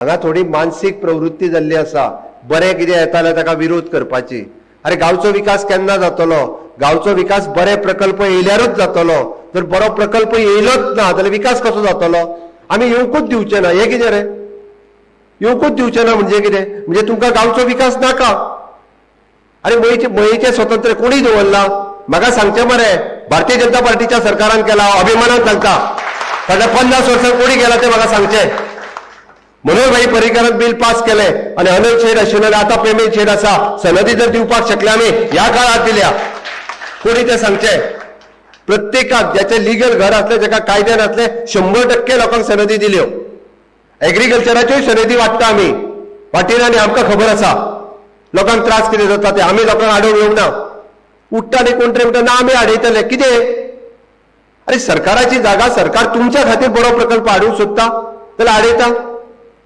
हांगा थोडी मानसीक प्रवृत्ती जाल्ली आसा बरें कितें येताले ताका विरोध करपाची। अरे गांवचो विकास केन्ना जातलो? गांवचो विकास बरे प्रकल्प येयल्यारूच जातलो। जर बरो प्रकल्प येयलोच ना जाल्यार विकास कसो जातलो? आमी येवकूच दिवचे ना, हे कितें रे? येवकूच दिवचे ना म्हणजे कितें? म्हणजे तुमकां गांवचो विकास नाका? अरे मयेचें स्वतंत्र कोणी दवरला? म्हाका सांगचें मरे, भारतीय जनता पार्टीच्या सरकारान केला, अभिमानान सांगता। फाटल्या 50 वर्सां कोणी केला ते म्हाका सांगचें। मनोहर भाई पर्रीकारान बिल पास केले आणि अनल शेड आशिल्ले आता पेमेंट शेड आसा, सनदी जर दिवपाक शकले आमी ह्या काळात दिल्या, कोणी ते सांगचे? प्रत्येकाक ज्याचे लिगल घर असले, जाका कायद्यान असले 100% लोकांक सनदी दिल्यो। एग्रीकल्चराच्योय सनदी वाटता आमी, वाटिना आनी आमकां खबर आसा लोकांक त्रास कितें जाता ते। आमी लोकांक आडोवन येवंक ना। उठता आनी कोण तरी म्हणटा ना आमी आडयतले, कितें? अरे सरकाराची जागा, सरकार तुमच्या खातीर बरो प्रकल्प हाडूंक सोदता जाल्यार आडयता।